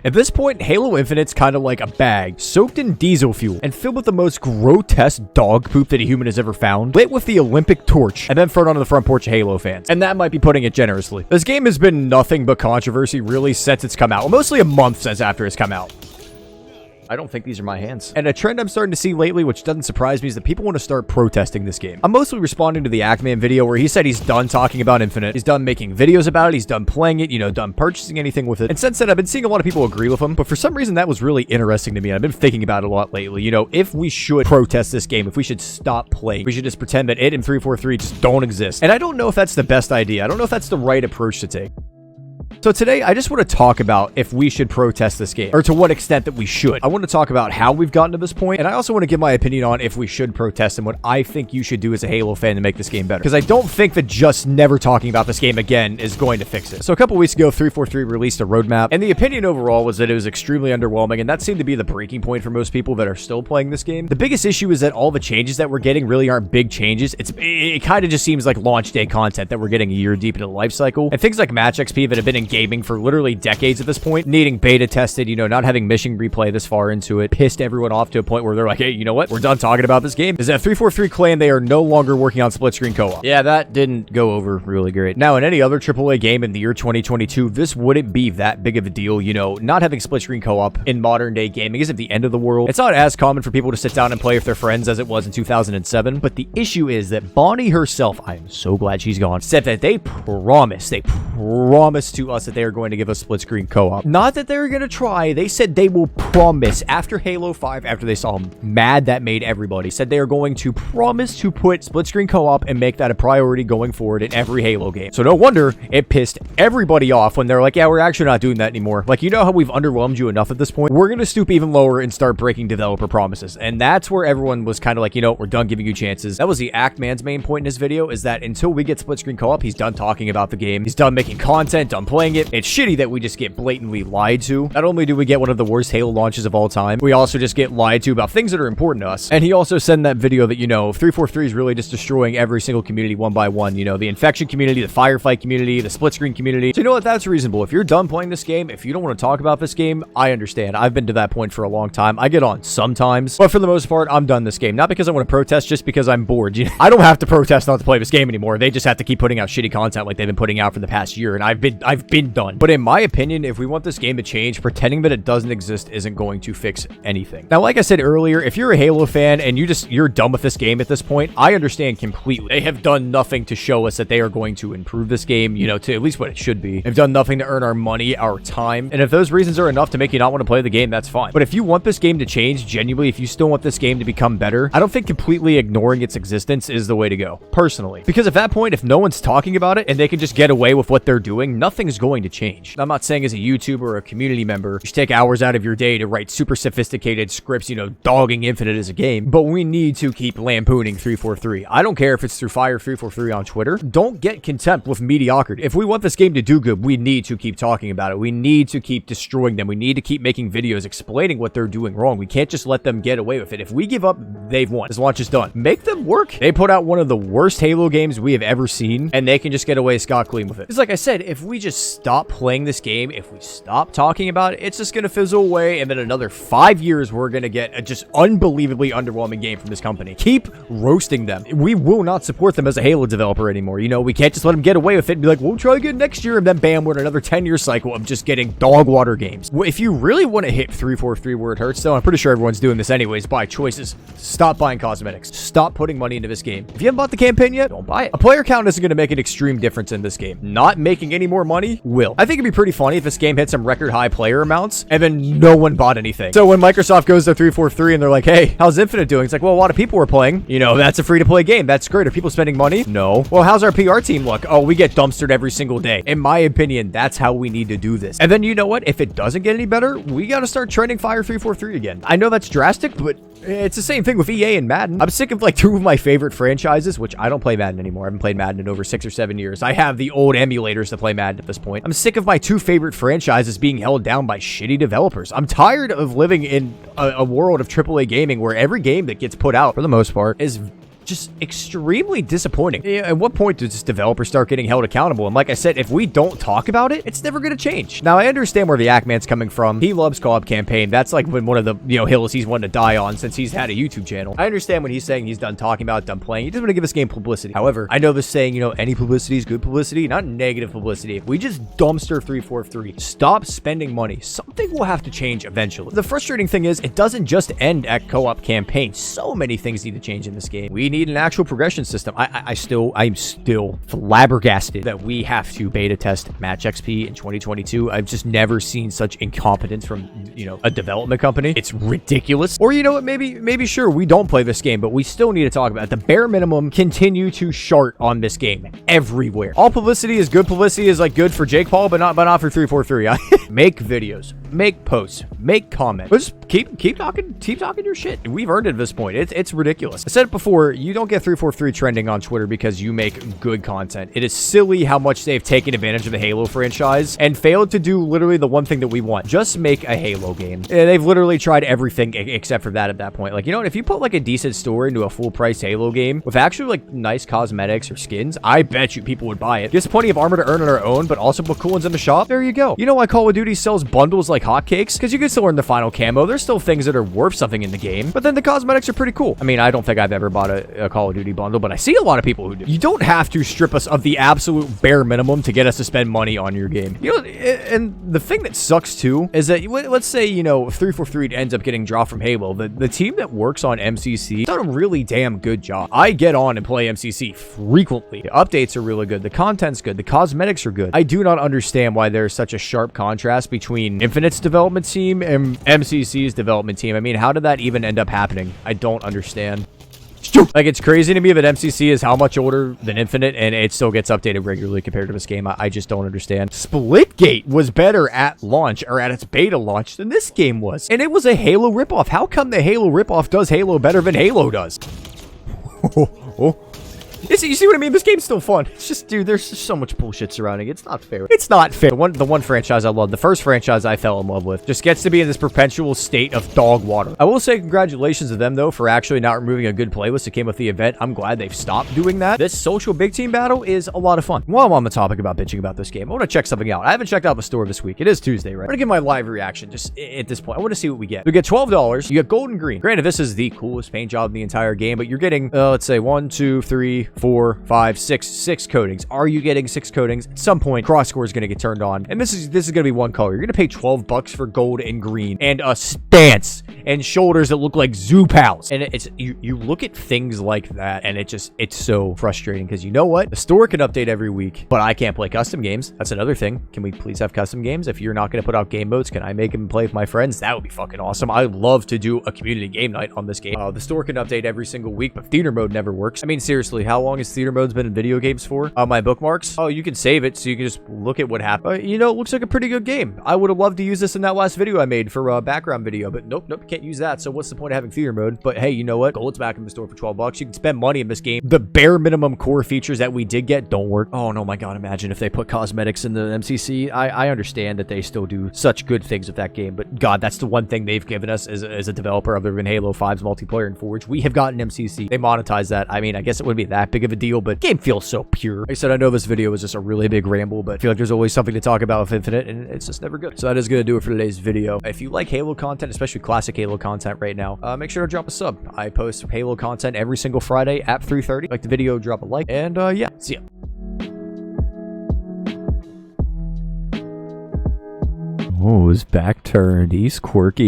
At this point, Halo Infinite's kind of like a bag, soaked in diesel fuel, and filled with the most grotesque dog poop that a human has ever found, lit with the Olympic torch, and then thrown onto the front porch of Halo fans. And that might be putting it generously. This game has been nothing but controversy really since it's come out, well, mostly a month since after it's come out. I don't think these are my hands. And a trend I'm starting to see lately, which doesn't surprise me, is that people want to start protesting this game. I'm mostly responding to the Ackman video where he said he's done talking about Infinite. He's done making videos about it. He's done playing it, done purchasing anything with it. And since then, I've been seeing a lot of people agree with him. But for some reason, that was really interesting to me. And I've been thinking about it a lot lately. If we should protest this game, if we should stop playing, we should just pretend that it and 343 just don't exist. And I don't know if that's the best idea. I don't know if that's the right approach to take. So today, I just want to talk about if we should protest this game, or to what extent that we should. I want to talk about how we've gotten to this point, and I also want to give my opinion on if we should protest and what I think you should do as a Halo fan to make this game better. Because I don't think that just never talking about this game again is going to fix it. So a couple weeks ago, 343 released a roadmap, and the opinion overall was that it was extremely underwhelming, and that seemed to be the breaking point for most people that are still playing this game. The biggest issue is that all the changes that we're getting really aren't big changes. It kind of just seems like launch day content that we're getting a year deep into the life cycle, and things like match XP that have been in gaming for literally decades at this point, needing beta tested, not having mission replay this far into it, pissed everyone off to a point where they're like, hey, you know what? We're done talking about this game. Is that 343 claim they are no longer working on split screen co-op. Yeah, that didn't go over really great. Now, in any other AAA game in the year 2022, this wouldn't be that big of a deal. Not having split screen co-op in modern day gaming isn't the end of the world. It's not as common for people to sit down and play with their friends as it was in 2007, but the issue is that Bonnie herself, I am so glad she's gone, said that they promised to us that they are going to give us split screen co-op. Not that they're going to try. They said they will promise after Halo 5, after they saw how mad that made everybody, said they are going to promise to put split screen co-op and make that a priority going forward in every Halo game. So no wonder it pissed everybody off when they're like, yeah, we're actually not doing that anymore. Like, how we've underwhelmed you enough at this point? We're going to stoop even lower and start breaking developer promises. And that's where everyone was kind of like, we're done giving you chances. That was the Ackman's main point in his video, is that until we get split screen co-op, he's done talking about the game. He's done making content, done playing it. It's shitty that we just get blatantly lied to. Not only do we get one of the worst Halo launches of all time, we also just get lied to about things that are important to us. And he also said in that video that, 343 is really just destroying every single community one by one. The infection community, the firefight community, the split screen community. So you know what? That's reasonable. If you're done playing this game, if you don't want to talk about this game, I understand. I've been to that point for a long time. I get on sometimes, but for the most part, I'm done this game. Not because I want to protest, just because I'm bored. I don't have to protest not to play this game anymore. They just have to keep putting out shitty content like they've been putting out for the past year, and I've been done. But in my opinion, if we want this game to change, pretending that it doesn't exist isn't going to fix anything. Now, like I said earlier, if you're a Halo fan and you're done with this game at this point, I understand completely. They have done nothing to show us that they are going to improve this game, to at least what it should be. They've done nothing to earn our money, our time. And if those reasons are enough to make you not want to play the game, that's fine. But if you want this game to change, genuinely, if you still want this game to become better, I don't think completely ignoring its existence is the way to go, personally. Because at that point, if no one's talking about it and they can just get away with what they're doing, nothing's going to change. I'm not saying as a YouTuber or a community member, you should take hours out of your day to write super sophisticated scripts, dogging Infinite as a game, but we need to keep lampooning 343. I don't care if it's through Fire 343 on Twitter. Don't get contempt with mediocrity. If we want this game to do good, we need to keep talking about it. We need to keep destroying them. We need to keep making videos explaining what they're doing wrong. We can't just let them get away with it. If we give up, they've won. This launch is done. Make them work. They put out one of the worst Halo games we have ever seen, and they can just get away scot-clean with it. It's like I said, if we just stop playing this game, if we stop talking about it, it's just going to fizzle away, and then another 5 years, we're going to get a just unbelievably underwhelming game from this company. Keep roasting them. We will not support them as a Halo developer anymore. We can't just let them get away with it and be like, we'll try again next year, and then bam, we're in another 10-year cycle of just getting dog water games. If you really want to hit 343 where it hurts, though, I'm pretty sure everyone's doing this anyways, buy choices. Stop buying cosmetics. Stop putting money into this game. If you haven't bought the campaign yet, don't buy it. A player count isn't going to make an extreme difference in this game. Not making any more money will. I think it'd be pretty funny if this game hit some record high player amounts and then no one bought anything. So when Microsoft goes to 343 and they're like, hey, how's Infinite doing? It's like, well, a lot of people were playing. That's a free-to-play game. That's great. Are people spending money? No. Well, how's our PR team look? Oh, we get dumpstered every single day. In my opinion, that's how we need to do this. And then you know what? If it doesn't get any better, we got to start trending Fire 343 again. I know that's drastic, but it's the same thing with EA and Madden. I'm sick of like two of my favorite franchises, which I don't play Madden anymore. I haven't played Madden in over 6 or 7 years. I have the old emulators to play Madden at this point. I'm sick of my two favorite franchises being held down by shitty developers. I'm tired of living in a world of AAA gaming where every game that gets put out, for the most part, is just extremely disappointing. At what point does this developer start getting held accountable? And like I said, if we don't talk about it, it's never going to change. Now, I understand where the Ackman's coming from. He loves co-op campaign. That's like when one of the, hills he's wanted to die on since he's had a YouTube channel. I understand when he's saying he's done talking about it, done playing. He doesn't want to give this game publicity. However, I know this saying, any publicity is good publicity, not negative publicity. If we just dumpster 343, stop spending money, something will have to change eventually. The frustrating thing is, it doesn't just end at co-op campaign. So many things need to change in this game. We need an actual progression system. I'm still flabbergasted that we have to beta test Match XP in 2022. I've just never seen such incompetence from, a development company. It's ridiculous. Or, what, maybe sure, we don't play this game, but we still need to talk about it. The bare minimum, continue to shart on this game everywhere. All publicity is good. Publicity is like good for Jake Paul, but not for 343. Make videos, make posts, make comments. But just keep talking your shit. We've earned it at this point. It's ridiculous. I said it before, you don't get 343 trending on Twitter because you make good content. It is silly how much they've taken advantage of the Halo franchise and failed to do literally the one thing that we want. Just make a Halo game. They've literally tried everything except for that at that point. Like, if you put like a decent story into a full price Halo game with actually like nice cosmetics or skins, I bet you people would buy it. There's plenty of armor to earn on our own, but also put cool ones in the shop. There you go. You know why Call of Duty sells bundles like hotcakes? Because you can still earn the final camo. There's still things that are worth something in the game, but then the cosmetics are pretty cool. I mean, I don't think I've ever bought a Call of Duty bundle, but I see a lot of people who do. You don't have to strip us of the absolute bare minimum to get us to spend money on your game. And the thing that sucks too is that, let's say, 343 ends up getting dropped from Halo. The team that works on MCC done a really damn good job. I get on and play MCC frequently. The updates are really good. The content's good. The cosmetics are good. I do not understand why there's such a sharp contrast between Infinite's development team and MCC's development team. I mean, how did that even end up happening? I don't understand. Like, it's crazy to me that MCC is how much older than Infinite, and it still gets updated regularly compared to this game. I just don't understand. Splitgate was better at launch, or at its beta launch, than this game was. And it was a Halo ripoff. How come the Halo ripoff does Halo better than Halo does? You see what I mean? This game's still fun. It's just, dude, there's just so much bullshit surrounding it. It's not fair. It's not fair. The one franchise I love, the first franchise I fell in love with, just gets to be in this perpetual state of dog water. I will say congratulations to them, though, for actually not removing a good playlist that came with the event. I'm glad they've stopped doing that. This social big team battle is a lot of fun. While I'm on the topic about bitching about this game, I want to check something out. I haven't checked out the store this week. It is Tuesday, right? I'm going to give my live reaction just at this point. I want to see what we get. We get $12. You get gold and green. Granted, this is the coolest paint job in the entire game, but you're getting, let's say, 1, 2, 3, 4, 5, 6 coatings. Are you getting 6 coatings? At some point, cross score is going to get turned on, and this is going to be one color. You're going to pay $12 for gold and green, and a stance, and shoulders that look like zoo pals. And it's you look at things like that, and it's so frustrating because you know what? The store can update every week, but I can't play custom games. That's another thing. Can we please have custom games? If you're not going to put out game modes, can I make them play with my friends? That would be fucking awesome. I'd love to do a community game night on this game. The store can update every single week, but theater mode never works. I mean, seriously, how long has theater mode's been in video games for? My bookmarks. Oh, you can save it so you can just look at what happened. It looks like a pretty good game. I would have loved to use this in that last video I made for background video, but nope, can't use that. So what's the point of having theater mode? But hey, you know what? Gold's back in the store for $12. You can spend money in this game. The bare minimum core features that we did get don't work. Oh no, my God! Imagine if they put cosmetics in the MCC. I understand that they still do such good things with that game, but God, that's the one thing they've given us as a developer other than Halo 5's multiplayer and Forge. We have gotten MCC. They monetize that. I mean, I guess it wouldn't be that big of a deal, but the game feels so pure. Like I said, I know this video was just a really big ramble, but I feel like there's always something to talk about with Infinite, and it's just never good. So that is going to do it for today's video. If you like Halo content, especially classic Halo content right now, make sure to drop a sub. I post Halo content every single Friday at 3:30. Like the video, drop a like, and yeah, see ya. Oh, his back turned. He's quirky.